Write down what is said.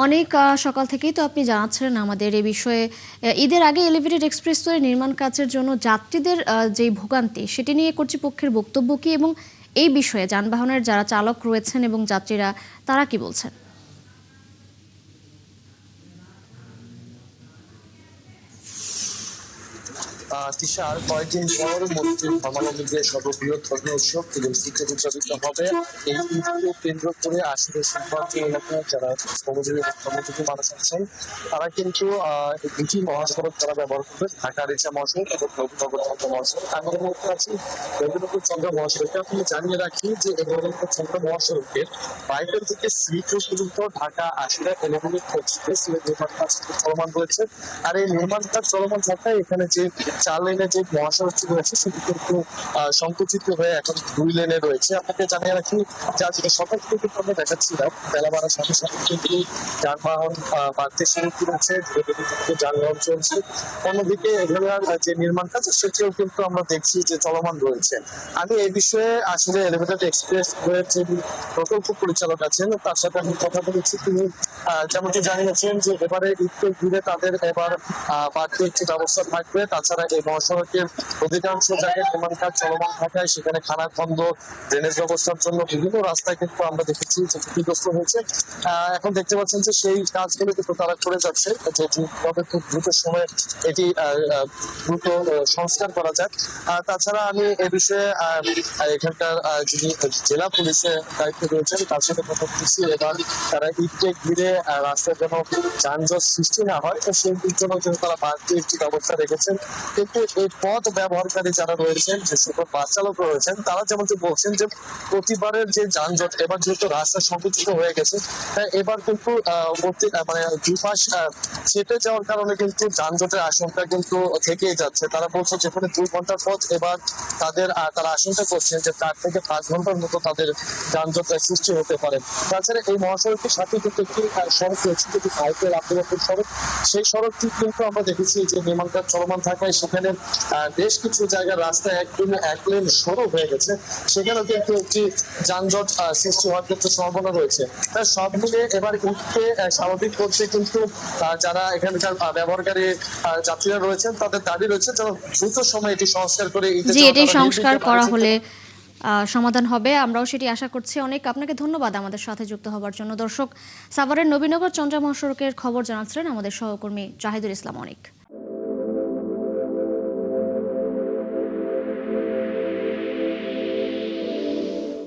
অনেক সকাল থেকেই তো আপনি জানাচ্ছিলেন আমাদের এই বিষয়ে। ঈদের আগে এলিভেটেড এক্সপ্রেসওয়ে নির্মাণ কাজের জন্য যাত্রীদের যে ভোগান্তি সেটি নিয়ে কর্তৃপক্ষের বক্তব্য কি, এবং এই বিষয়ে যানবাহনের যারা চালক রয়েছেন এবং যাত্রীরা তারা কি বলছেন? তিশার কয়েকদিন পর মুসলিম ধর্মাবলম্বীদের সর্ববৃহৎ ধর্মীয় উৎসব ঈদুল ফিতর উদযাপিত হবে। এই ঈদকে কেন্দ্র করে আসলে সীমান্ত এলাকায় যারা শ্রমজীবী মানুষ আছেন তারা কিন্তু দুটি মহাসড়ক তারা ব্যবহার করবে, ঢাকা রিচা মহাসড়ক এবং রবীন্দ্রনগর চন্দ্র মহাসড়ক। আমি এর মধ্যে আছি রবীন্দ্রনগর চন্দ্র মহাসড়কে। আপনি জানিয়ে রাখি যে রবীন্দ্রনগর চন্দ্র মহাসড়কের বাইবেল থেকে শ্রীপুর পর্যন্ত ঢাকা আসলে এলিভেটেড এক্সপ্রেস নির্মাণ কাজ চলমান রয়েছে। আর এই নির্মাণ কাজ চলমান থাকায় এখানে যে 4 লেনের যে মহাসড়কটি রয়েছে সেটি কিন্তু সংকুচিত হয়ে এখন 2 লেনে রয়েছে। আপনাকে জানিয়ে রাখি যে আজকে সকাল থেকে কিন্তু আমরা দেখাচ্ছিলাম বেলা বাড়ার সাথে সাথে কিন্তু যানবাহন বাড়তে শুরু করেছে, ধীরে ধীরে কিন্তু যানবাহন চলছে। অন্যদিকে এগুলোর যে নির্মাণ কাজ সেটিও কিন্তু আমরা দেখছি যে চলমান রয়েছে। আমি এই বিষয়ে আসলে এলিভেটেড এক্সপ্রেস যে প্রকল্প পরিচালক আছেন তার সাথে আমি কথা বলেছি। তিনি যেমনটি জানিয়েছেন যে এবারে ঈদকে ঘিরে তাদের এবার বাড়তি একটি ব্যবস্থা থাকবে। তাছাড়া এই মহাসড়কের অধিকাংশ জায়গায় নির্মাণ কাজ চলমান থাকায় সেখানে খানাখন্দ, ড্রেনেজ ব্যবস্থার জন্য বিভিন্ন রাস্তায় কিন্তু আমরা দেখেছি যে ক্ষতিগ্রস্ত হয়েছে। এখন দেখতে পাচ্ছেন যে সেই কাজগুলো কিন্তু তারা করে যাচ্ছে, যে কিভাবে খুব দ্রুত সময়ে এটি দ্রুত সংস্কার করা যায়। তাছাড়া আমি এ বিষয়ে এখানকার যিনি জেলা পুলিশের দায়িত্বে রয়েছেন তার সাথে কথা বলছি। এবার তারা ঈদকে ঘিরে রাস্তায় যেন যানজট সৃষ্টি না হয় তো সেই জন্য কিন্তু তারা বাড়তি একটি ব্যবস্থা রেখেছেন। কিন্তু এই পথ ব্যবহারকারী যারা রয়েছেন, যে সকল বাস চালক রয়েছেন, তারা যেমনটি বলছেন যে প্রতিবারের যে যানজট এবার যেহেতু রাস্তা সংকুচিত হয়ে গেছে, তাই এবার কিন্তু মানে দুই পাশ চেপে যাওয়ার কারণে কিন্তু যানজটের আশঙ্কা কিন্তু থেকেই যাচ্ছে। তারা বলছে যেখানে 2 ঘন্টার পথ এবার তারা আশঙ্কা করছেন যে 4 থেকে 5 ঘন্টার মতো তাদের যানজটের সৃষ্টি হতে পারে। তাছাড়া এই মহাসড়কের সাথে কিন্তু একটি সড়ক রয়েছে, যেটি ভারতের আন্তর্জাতিক সড়ক। সেই সড়কটি কিন্তু আমরা দেখেছি যে নির্মাণ কাজ চলমান থাকায় সেখানে বেশ কিছু জায়গার রাস্তায় এক লেন সরু হয়ে গেছে। সেখানেও কিন্তু একটি যানজট সৃষ্টি হওয়ার ক্ষেত্রে সম্ভাবনা রয়েছে। তাই সব মিলিয়ে এবার ঈদকে স্বাভাবিক করতে কিন্তু যারা এখানকার ব্যবহারকারী যাত্রীরা রয়েছেন তাদের দাবি রয়েছে যেন দ্রুত সময় এটি সংস্কার করে জি, এটি সংস্কার করা হলে সমাধান হবে, আমরাও সেটি আশা করছি। অনেক আপনাকে ধন্যবাদ আমাদের সাথে যুক্ত হবার জন্য। দর্শক, সাভারের নবীনগর চন্দ্রা মহাসড়কের খবর জানাচ্ছিলেন আমাদের সহকর্মী জাহিদুল ইসলাম অনেক।